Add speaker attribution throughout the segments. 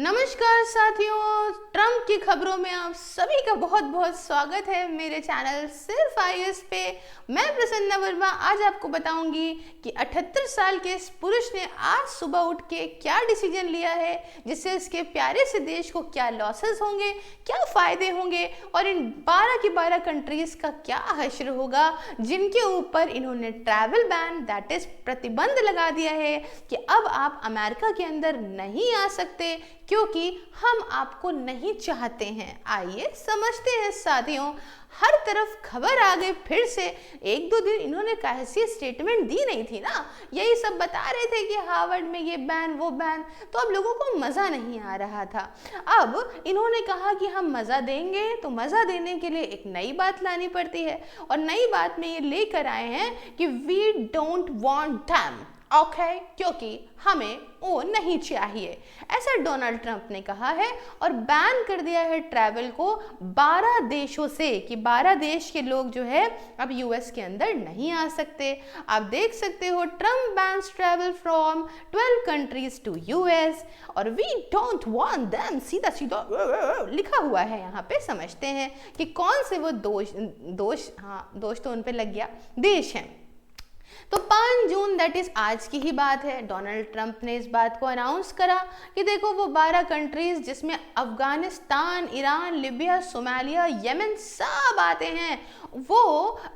Speaker 1: नमस्कार साथियों, ट्रम्प की खबरों में आप सभी का बहुत बहुत स्वागत है मेरे चैनल सिर्फ आईएएस पे। मैं प्रसन्ना वर्मा आज आपको बताऊंगी कि 78 साल के इस पुरुष ने आज सुबह उठ के क्या डिसीजन लिया है, जिससे इसके प्यारे से देश को क्या लॉसेस होंगे, क्या फायदे होंगे और इन 12 की 12 कंट्रीज का क्या हश्र होगा जिनके ऊपर इन्होंने ट्रैवल बैन दैट इज प्रतिबंध लगा दिया है कि अब आप अमेरिका के अंदर नहीं आ सकते क्योंकि हम आपको नहीं चाहते हैं। आइए समझते हैं साथियों, हर तरफ खबर आ गई फिर से। एक दो दिन इन्होंने कैसी स्टेटमेंट दी नहीं थी ना, यही सब बता रहे थे कि हार्वर्ड में ये बैन वो बैन, तो अब लोगों को मज़ा नहीं आ रहा था। अब इन्होंने कहा कि हम मज़ा देंगे, तो मज़ा देने के लिए एक नई बात लानी पड़ती है और नई बात में ये लेकर आए हैं कि we don't want them, okay, क्योंकि हमें वो नहीं चाहिए, ऐसा डोनाल्ड ट्रंप ने कहा है और बैन कर दिया है ट्रैवल को 12 देशों से कि 12 देश के लोग जो है अब यूएस के अंदर नहीं आ सकते। आप देख सकते हो, Trump bans travel from 12 countries to US और वी डोंट वांट देम, सीधा सीधा लिखा हुआ है यहाँ पे। समझते हैं कि कौन से वो दोष तो उन पे लग गया, देश हैं। तो 5 जून दैट इज आज की ही बात है, डोनाल्ड ट्रंप ने इस बात को अनाउंस करा कि देखो वो 12 कंट्रीज जिसमें Afghanistan, Iran, Libya, Somalia, Yemen सब आते हैं, वो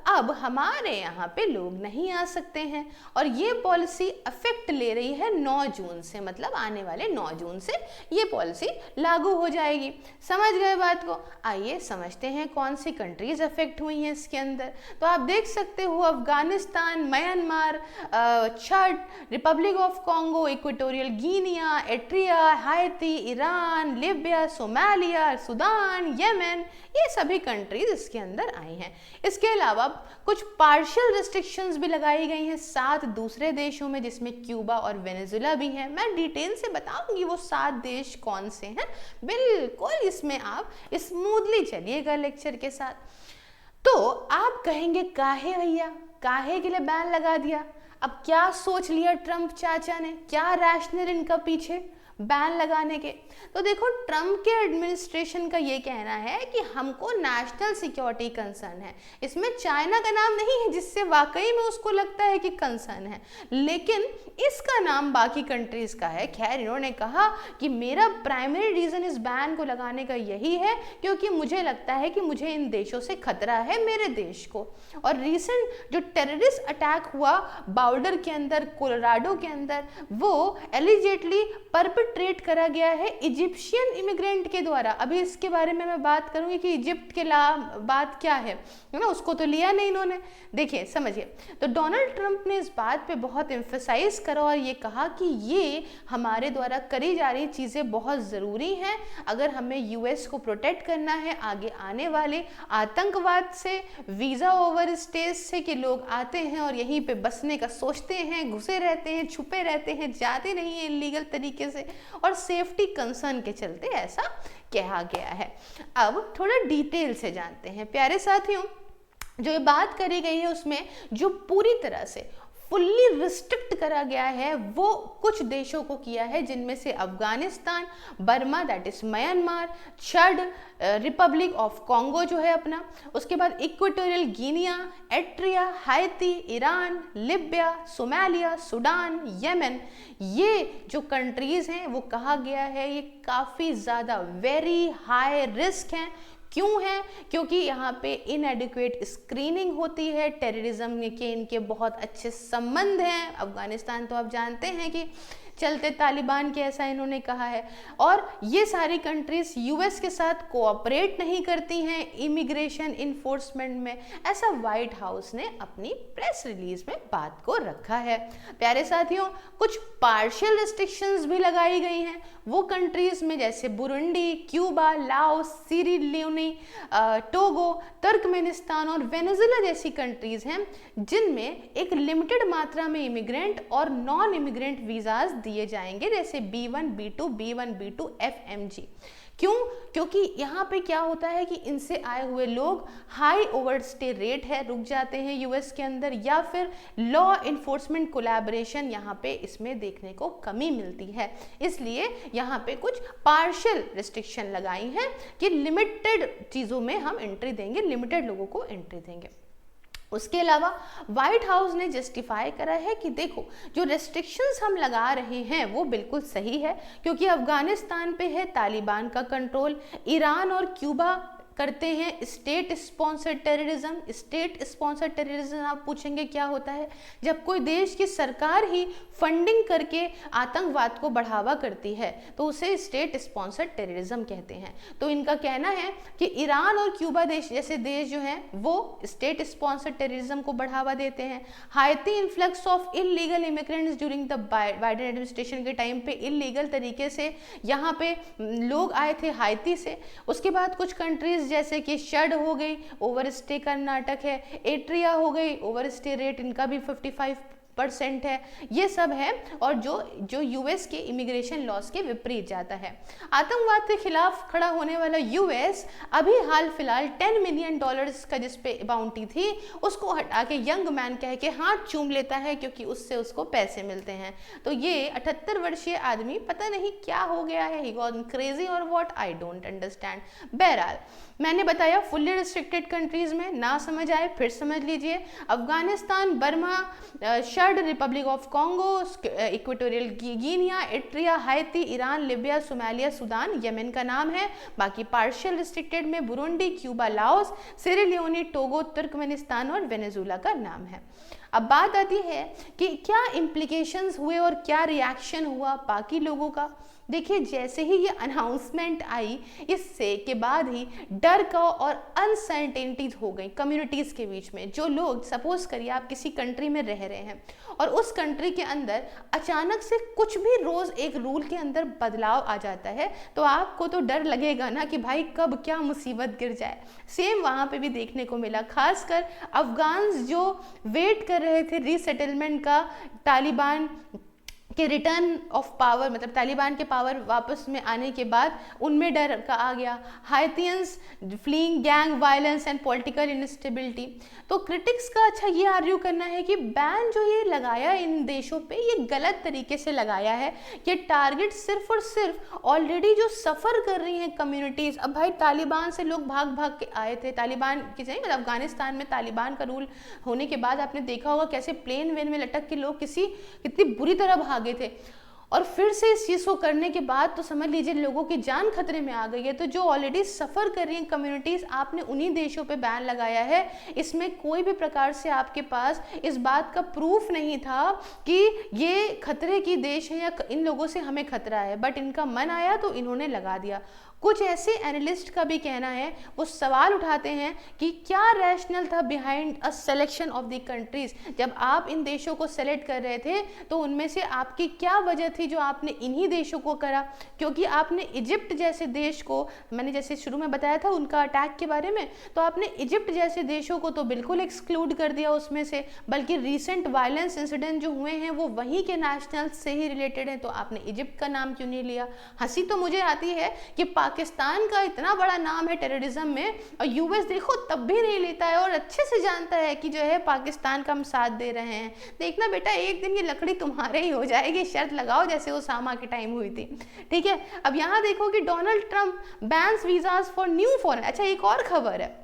Speaker 1: अब हमारे यहाँ पे लोग नहीं आ सकते हैं और ये पॉलिसी इफेक्ट ले रही है 9 जून से, मतलब आने वाले 9 जून से ये पॉलिसी लागू हो जाएगी। समझ गए बात को? आइए समझते हैं कौन सी कंट्रीज अफेक्ट हुई हैं इसके अंदर। तो आप देख सकते हो Afghanistan, Myanmar, Chad, Republic of Congo, Equatorial Guinea, Eritrea, Haiti, Iran, Libya, Somalia, Sudan, Yemen, ये सभी कंट्रीज इसके अंदर आई हैं। इसके अलावा कुछ पार्शियल रिस्ट्रिक्शंस भी लगाई गई हैं 7 दूसरे देशों में, जिसमें क्यूबा और वेनेजुएला भी हैं। मैं डिटेल से बताऊंगी वो 7 देश कौन से हैं, बिल्कुल इसमें आप स्मूथली चलिएगा लेक्चर के साथ। तो आप कहेंगे काहे भैया, काहे के लिए बैन लगा दिया? अब क्या सोच लिया ट्रंप चाचा ने, क्या रैशनल इनका पीछे बैन लगाने के? तो देखो, ट्रंप के एडमिनिस्ट्रेशन का ये कहना है कि हमको नेशनल सिक्योरिटी कंसर्न है। इसमें चाइना का नाम नहीं है जिससे वाकई में उसको लगता है कि कंसर्न है, लेकिन इसका नाम बाकी कंट्रीज का है। खैर, इन्होंने कहा कि मेरा प्राइमरी रीजन इस बैन को लगाने का यही है क्योंकि मुझे लगता है कि मुझे इन देशों से खतरा है, मेरे देश को। और रिसेंट जो टेररिस्ट अटैक हुआ बाउल्डर के अंदर, कोलोराडो के अंदर, वो एलिजेटली परपेट्रेट करा गया है इजिप्शियन इमिग्रेंट के द्वारा। अभी इसके बारे में मैं बात करूंगी कि इजिप्ट के बात क्या है ना, उसको तो लिया नहीं इन्होंने। देखिए समझिए, तो डोनाल्ड ट्रंप ने इस बात पे बहुत एम्फसाइज करा और ये कहा कि ये हमारे द्वारा करी जा रही चीज़ें बहुत ज़रूरी हैं अगर हमें यूएस को प्रोटेक्ट करना है आगे आने वाले आतंकवाद से, वीज़ा ओवर स्टेज से कि लोग आते हैं और यहीं पे बसने का सोचते हैं, घुसे रहते हैं, छुपे रहते हैं, जाते नहीं हैं इलीगल तरीके से, और सेफ्टी कंसर्न के चलते ऐसा कहा गया है। अब थोड़ा डिटेल से जानते हैं प्यारे साथियों। जो ये बात करी गई है उसमें जो पूरी तरह से फुल्ली रिस्ट्रिक्ट करा गया है वो कुछ देशों को किया है, जिनमें से Afghanistan, Burma that is Myanmar, Chad, Republic of Congo जो है अपना, उसके बाद Equatorial Guinea, Eritrea, Haiti, Iran, Libya, Somalia, Sudan, Yemen, ये जो कंट्रीज हैं वो कहा गया है ये काफ़ी ज़्यादा वेरी हाई रिस्क हैं। क्यों है? क्योंकि यहाँ पे इनएडिक्वेट स्क्रीनिंग होती है, टेररिज्म के इनके बहुत अच्छे संबंध हैं। अफगानिस्तान तो आप जानते हैं कि चलते तालिबान के, ऐसा इन्होंने कहा है। और ये सारी कंट्रीज यूएस के साथ कोऑपरेट नहीं करती हैं इमिग्रेशन इन्फोर्समेंट में, ऐसा व्हाइट हाउस ने अपनी प्रेस रिलीज में बात को रखा है। प्यारे साथियों, कुछ पार्शियल रिस्ट्रिक्शंस भी लगाई गई हैं वो कंट्रीज में, जैसे Burundi, Cuba, Laos, Sierra Leone, Togo, Turkmenistan और वेनेजुएला जैसी कंट्रीज हैं जिनमें एक लिमिटेड मात्रा में इमिग्रेंट और नॉन इमिग्रेंट वीजाज दिए जाएंगे, जैसे B1, B2, B1, B2, FMG। क्यों? क्योंकि यहाँ पे क्या होता है कि इनसे आए हुए लोग हाई ओवरस्टे रेट है, रुक जाते हैं यूएस के अंदर, या फिर लॉ इन्फोर्समेंट कोलैबोरेशन यहाँ पे इसमें देखने को कमी मिलती है। इसलिए यहाँ पे कुछ पार्शियल रिस्ट्रिक्शन लगाई हैं कि लिमिटेड चीज़ों में हम एंट्री देंगे, लिमिटेड लोगों को एंट्री देंगे। उसके अलावा व्हाइट हाउस ने जस्टिफाई करा है कि देखो जो रेस्ट्रिक्शंस हम लगा रहे हैं वो बिल्कुल सही है, क्योंकि अफगानिस्तान पे है तालिबान का कंट्रोल, ईरान और क्यूबा करते हैं state sponsored terrorism. State sponsored terrorism आप पूछेंगे क्या होता है? जब कोई देश की सरकार ही फंडिंग करके आतंकवाद को बढ़ावा करती है तो उसे स्टेट स्पॉन्सर्ड टेररिज्म कहते हैं। तो इनका कहना है कि ईरान और क्यूबा देश जैसे देश जो हैं वो स्टेट स्पॉन्सर्ड टेररिज्म को बढ़ावा देते हैं। हाइती influx of illegal immigrants during the Biden administration के टाइम पे इलीगल तरीके से यहाँ पे लोग आए थे हाइती से। उसके बाद कुछ कंट्रीज जैसे कि शड हो गई, ओवरस्टे कर्नाटक है, एट्रिया हो गई, ओवरस्टे रेट इनका भी 55% है, ये सब है, और जो यूएस के इमिग्रेशन लॉज के विपरीत जाता है। आतंकवाद के खिलाफ खड़ा होने वाला यूएस अभी हाल फिलहाल $10 मिलियन का जिस पे बाउंटी थी उसको हटा के यंग मैन कह के हाथ चूम लेता है, क्योंकि उससे उसको पैसे मिलते हैं। तो ये 78 वर्षीय आदमी पता नहीं क्या हो गया है, ही गॉन क्रेजी और व्हाट, आई डोंट अंडरस्टैंड। बहरहाल मैंने बताया फुल्ली रिस्ट्रिक्टेड कंट्रीज में, ना समझ आए फिर समझ लीजिए। Afghanistan, Burma, should, Republic of Congo, Equatorial Guinea, Eritrea, Haiti, Iran, Libya, Somalia, Sudan, Yemen का नाम है। बाकी पार्शियल रिस्ट्रिक्टेड में Burundi, Cuba, Laos, Sierra, Togo, Turkmenistan और वेनेजुला का नाम है। अब बात आती है कि क्या इम्प्लीकेशंस हुए और क्या रिएक्शन हुआ बाकी लोगों का। देखिए जैसे ही ये अनाउंसमेंट आई इससे के बाद ही डर का और अनसर्टेनिटीज हो गई कम्युनिटीज़ के बीच में। जो लोग, सपोज करिए आप किसी कंट्री में रह रहे हैं और उस कंट्री के अंदर अचानक से कुछ भी रोज़ एक रूल के अंदर बदलाव आ जाता है तो आपको तो डर लगेगा ना कि भाई कब क्या मुसीबत गिर जाए। सेम वहाँ पे भी देखने को मिला, खासकर अफगान्स जो वेट कर रहे थे रीसेटलमेंट का, तालिबान के रिटर्न ऑफ पावर, मतलब तालिबान के पावर वापस में आने के बाद उनमें डर का आ गया। Haitians fleeing gang violence and political instability. तो क्रिटिक्स का अच्छा ये आर्ग्यू करना है कि बैन जो ये लगाया इन देशों पे ये गलत तरीके से लगाया है। ये टारगेट सिर्फ और सिर्फ ऑलरेडी जो सफ़र कर रही हैं कम्युनिटीज़। अब भाई तालिबान से लोग भाग भाग के आए थे, तालिबान की चाहिए मतलब अफगानिस्तान में तालिबान का रूल होने के बाद आपने देखा होगा कैसे प्लेन वेन में लटक के लोग कितनी बुरी तरह भागे थे। और फिर से इस चीज़ को करने के बाद तो समझ लीजिए लोगों की जान खतरे में आ गई है। तो जो ऑलरेडी सफ़र कर रही हैं कम्युनिटीज़, आपने उन्हीं देशों पे बैन लगाया है। इसमें कोई भी प्रकार से आपके पास इस बात का प्रूफ नहीं था कि ये खतरे की देश है या इन लोगों से हमें खतरा है, बट इनका मन आया तो इन्होंने लगा दिया। कुछ ऐसे एनालिस्ट का भी कहना है, वो सवाल उठाते हैं कि क्या रैशनल था behind a selection of the countries. जब आप इन देशों को सेलेक्ट कर रहे थे तो उनमें से आपकी क्या वजह थी जो आपने इन्हीं देशों को करा। क्योंकि आपने इजिप्ट जैसे देश को, मैंने जैसे शुरू में बताया था उनका अटैक के बारे में, तो आपने इजिप्ट जैसे देशों को तो बिल्कुल एक्सक्लूड कर दिया उसमें से, बल्कि रिसेंट वायलेंस इंसिडेंट जो हुए हैं वो वहीं के नेशनल से ही रिलेटेड हैं, तो आपने इजिप्ट का नाम क्यों नहीं लिया। हंसी तो मुझे आती है कि पाकिस्तान का इतना बड़ा नाम है टेररिज्म में और यूएस देखो तब भी नहीं लेता है और अच्छे से जानता है कि जो है पाकिस्तान का हम साथ दे रहे हैं। देखना बेटा एक दिन ये लकड़ी तुम्हारे ही हो जाएगी, शर्त लगाओ जैसे ओसामा के टाइम हुई थी। ठीक है, अब यहाँ देखो कि Donald Trump bans visas for new foreign. अच्छा एक और खबर है,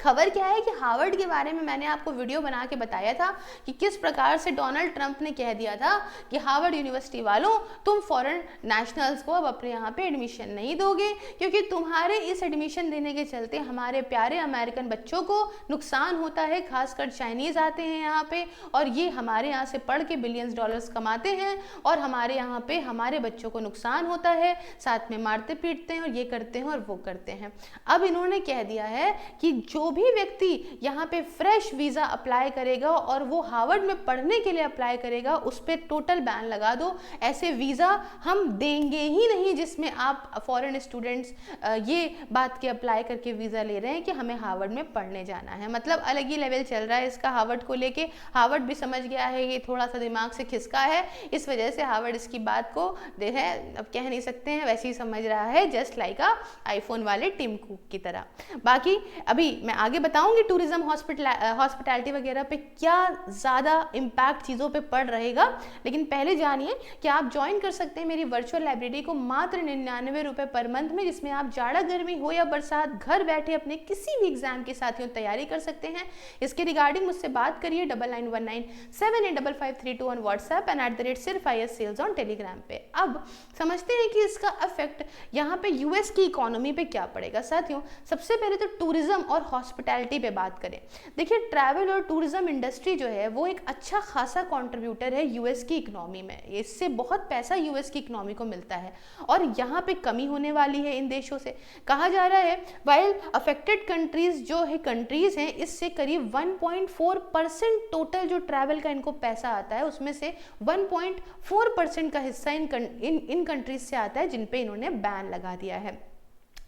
Speaker 1: खबर क्या है कि हार्वर्ड के बारे में मैंने आपको वीडियो बना के बताया था कि किस प्रकार से डोनाल्ड ट्रंप ने कह दिया था कि हार्वर्ड यूनिवर्सिटी वालों तुम फॉरेन नेशनल्स को अब अपने यहाँ पे एडमिशन नहीं दोगे, क्योंकि तुम्हारे इस एडमिशन देने के चलते हमारे प्यारे अमेरिकन बच्चों को नुकसान होता है। खासकर चाइनीज़ आते हैं यहाँ पे और ये हमारे यहाँ से पढ़ के बिलियंस डॉलर्स कमाते हैं और हमारे यहाँ पे हमारे बच्चों को नुकसान होता है, साथ में मारते पीटते हैं और ये करते हैं और वो करते हैं। अब इन्होंने कह दिया है कि जो भी व्यक्ति यहाँ पे फ्रेश वीज़ा अप्लाई करेगा और वो हार्वर्ड में पढ़ने के लिए अप्लाई करेगा, उस पर टोटल बैन लगा दो। ऐसे वीज़ा हम देंगे ही नहीं जिसमें आप फॉरेन स्टूडेंट्स ये बात के अप्लाई करके वीज़ा ले रहे हैं कि हमें हार्वर्ड में पढ़ने जाना है। मतलब अलग ही लेवल चल रहा है इसका हार्वर्ड को लेके। हार्वर्ड भी समझ गया है ये थोड़ा सा दिमाग से खिसका है, इस वजह से हार्वर्ड इसकी बात को अब कह नहीं सकते हैं, वैसे ही समझ रहा है, जस्ट लाइक आईफोन वाले टिम कुक की तरह। बाकी अभी मैं आगे बताऊंगी टूरिज्म हॉस्पिटैलिटी वगैरह पे क्या ज़्यादा इम्पैक्ट चीज़ों पे पड़ रहेगा, लेकिन पहले जानिए कि आप ज्वाइन कर सकते हैं मेरी वर्चुअल लाइब्रेरी को मात्र 99 रुपये पर मंथ में, जिसमें आप जाड़ा गर्मी हो या बरसात घर बैठे अपने किसी भी एग्जाम की साथियों तैयारी कर सकते हैं। इसके रिगार्डिंग मुझसे बात करिए 9919785532 on WhatsApp and @SIRFIS sales on Telegram पे। अब समझते हैं कि इसका इफेक्ट यहाँ पे यूएस की इकोनॉमी पे क्या पड़ेगा। साथियों सबसे पहले तो टूरिज्म और हॉस्पिटैलिटी पे बात करें। देखिए ट्रैवल और टूरिज्म इंडस्ट्री जो है वो एक अच्छा खासा कंट्रीब्यूटर है यूएस की इकोनॉमी में, इससे बहुत पैसा यूएस की इकोनॉमी को मिलता है और यहाँ पे कमी होने वाली है इन देशों से। कहा जा रहा है वाइल अफेक्टेड कंट्रीज जो है कंट्रीज हैं, इससे करीब 1.4% टोटल जो ट्रैवल का इनको पैसा आता है उसमें से 1.4% का हिस्सा इन कंट्रीज से आता है जिन पे इन्होंने बैन लगा दिया है।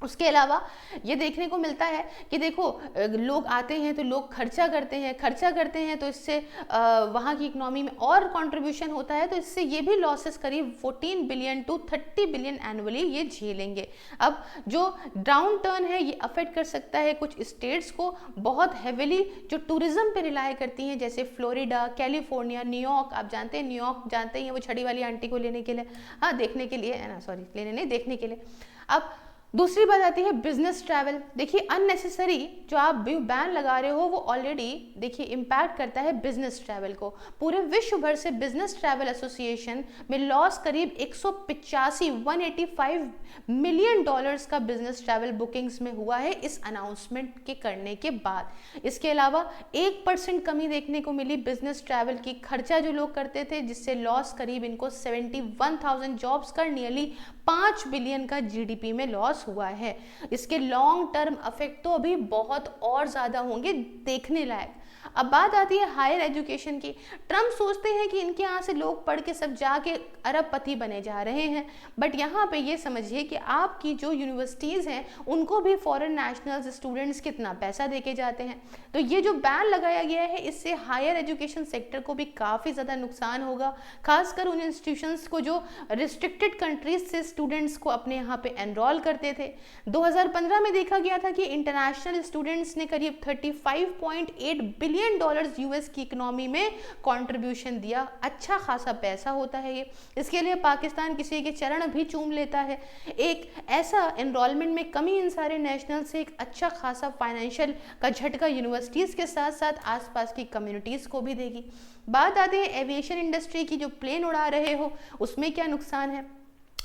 Speaker 1: उसके अलावा ये देखने को मिलता है कि देखो लोग आते हैं तो लोग खर्चा करते हैं तो इससे वहाँ की इकोनॉमी में और कंट्रीब्यूशन होता है, तो इससे ये भी लॉसेस करीब 14 बिलियन टू 30 बिलियन एनुअली ये झेलेंगे। अब जो डाउन टर्न है ये अफेक्ट कर सकता है कुछ स्टेट्स को बहुत हेविली जो टूरिज्म पे रिलाई करती हैं, जैसे फ्लोरिडा, कैलिफोर्निया, न्यूयॉर्क। आप जानते हैं न्यूयॉर्क जानते हैं वो छड़ी वाली आंटी को लेने के लिए, हाँ देखने के लिए है ना, सॉरी लेने नहीं देखने के लिए। अब दूसरी बात आती है बिजनेस ट्रैवल। देखिए अननेसेसरी जो आप बैन लगा रहे हो वो ऑलरेडी देखिए इम्पैक्ट करता है बिजनेस ट्रैवल को। पूरे विश्व भर से बिजनेस ट्रैवल एसोसिएशन में लॉस करीब 185 मिलियन डॉलर्स का बिजनेस ट्रैवल बुकिंग्स में हुआ है इस अनाउंसमेंट के करने के बाद। इसके अलावा 1% कमी देखने को मिली बिजनेस ट्रैवल की, खर्चा जो लोग करते थे, जिससे लॉस करीब इनको 71,000 जॉब्स का नियरली 5 बिलियन का जीडीपी में लॉस हुआ है। इसके लॉन्ग टर्म इफेक्ट तो अभी बहुत और ज़्यादा होंगे देखने लायक। अब बात आती है हायर एजुकेशन की। ट्रम्प सोचते हैं कि इनके यहाँ से लोग पढ़ के सब जाके अरबपति बने जा रहे हैं, बट यहाँ पे ये समझिए कि आपकी जो यूनिवर्सिटीज़ हैं उनको भी फॉरेन नेशनल्स स्टूडेंट्स कितना पैसा देके जाते हैं। तो ये जो बैन लगाया गया है इससे हायर एजुकेशन सेक्टर को भी काफ़ी ज़्यादा नुकसान होगा, खासकर उन इंस्टीट्यूशंस को जो रिस्ट्रिक्टेड कंट्रीज से स्टूडेंट्स को अपने यहाँ पे एनरोल करते थे। 2015 में देखा गया था कि इंटरनेशनल स्टूडेंट्स ने करीब 35.8 बिलियन डॉलर्स यूएस की इकोनॉमी में कंट्रीब्यूशन दिया। अच्छा खासा पैसा होता है ये। इसके लिए पाकिस्तान किसी के चरण भी चूम लेता है। एक ऐसा एनरोलमेंट में कमी इन सारे नेशनल से एक अच्छा खासा फाइनेंशियल का झटका यूनिवर्सिटीज़ के साथ साथ आसपास की कम्युनिटीज़ को भी देगी। बात आती है एविएशन इंडस्ट्री की। जो प्लेन उड़ा रहे हो उसमें क्या नुकसान है।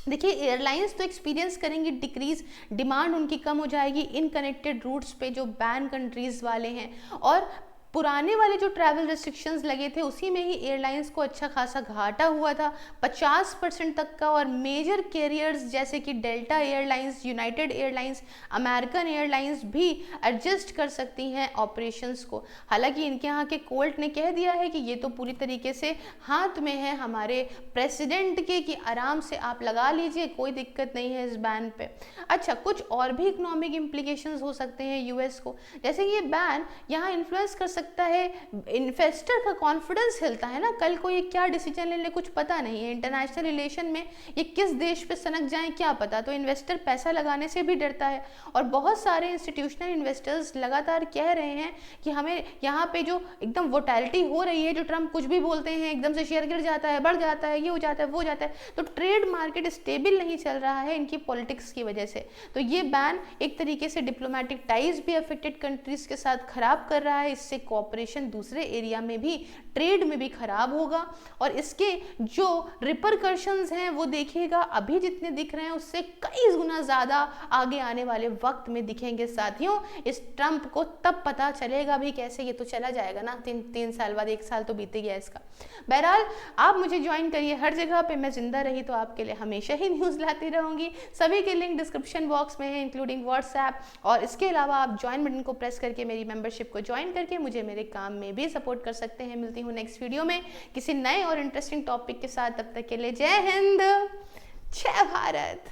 Speaker 1: देखिए एयरलाइंस तो एक्सपीरियंस करेंगी डिक्रीज, डिमांड उनकी कम हो जाएगी इन कनेक्टेड रूट्स पे जो बैन कंट्रीज वाले हैं, और पुराने वाले जो ट्रैवल रिस्ट्रिक्शंस लगे थे उसी में ही एयरलाइंस को अच्छा खासा घाटा हुआ था 50% तक का। और मेजर कैरियर्स जैसे कि delta airlines, United airlines, American airlines भी एडजस्ट कर सकती हैं ऑपरेशंस को। हालांकि इनके यहाँ के कोर्ट ने कह दिया है कि ये तो पूरी तरीके से हाथ में है हमारे प्रेसिडेंट के, कि आराम से आप लगा लीजिए, कोई दिक्कत नहीं है इस बैन पे। अच्छा, कुछ और भी इकोनॉमिक इम्प्लीकेशंस हो सकते हैं यूएस को, जैसे ये बैन यहाँ इन्फ्लुएंस कर सकता है इन्वेस्टर का कॉन्फिडेंस हिलता है ना, कल को ये क्या डिसीजन ले ले कुछ पता नहीं है। इंटरनेशनल रिलेशन में ये किस देश पे सनक जाए क्या पता, तो इन्वेस्टर पैसा लगाने से भी डरता है। और बहुत सारे इंस्टीट्यूशनल इन्वेस्टर्स लगातार कह रहे हैं कि हमें यहाँ पे जो एकदम वोटैलिटी हो रही है, जो ट्रम्प कुछ भी बोलते हैं एकदम से शेयर गिर जाता है, बढ़ जाता है, ये हो जाता है, वो जाता है, तो ट्रेड मार्केट स्टेबल नहीं चल रहा है इनकी पॉलिटिक्स की वजह से। तो ये बैन एक तरीके से डिप्लोमेटिक टाइज भी अफेक्टेड कंट्रीज के साथ खराब कर रहा है, इससे कोऑपरेशन दूसरे एरिया में भी, ट्रेड में भी खराब होगा और इसके जो रिपरकशंस हैं वो देखिएगा अभी जितने दिख रहे हैं उससे कई गुना ज़्यादा आगे आने वाले वक्त में दिखेंगे साथियों। इस ट्रंप को तब पता चलेगा भी कैसे, ये तो चला जाएगा ना, तीन साल बाद, 1 साल तो बीत गया इसका। बहरहाल आप मुझे ज्वाइन करिए हर जगह पे, मैं जिंदा रही तो आपके लिए हमेशा ही न्यूज़ लाती रहूँगी। सभी के लिंक डिस्क्रिप्शन बॉक्स में है इंक्लूडिंग व्हाट्सएप, और इसके अलावा आप ज्वाइन बटन को प्रेस करके मेरी मेंबरशिप को ज्वाइन करके मुझे मेरे काम में भी सपोर्ट कर सकते हैं। मिलती हूँ नेक्स्ट वीडियो में किसी नए और इंटरेस्टिंग टॉपिक के साथ, तब तक के लिए जय हिंद, जय भारत।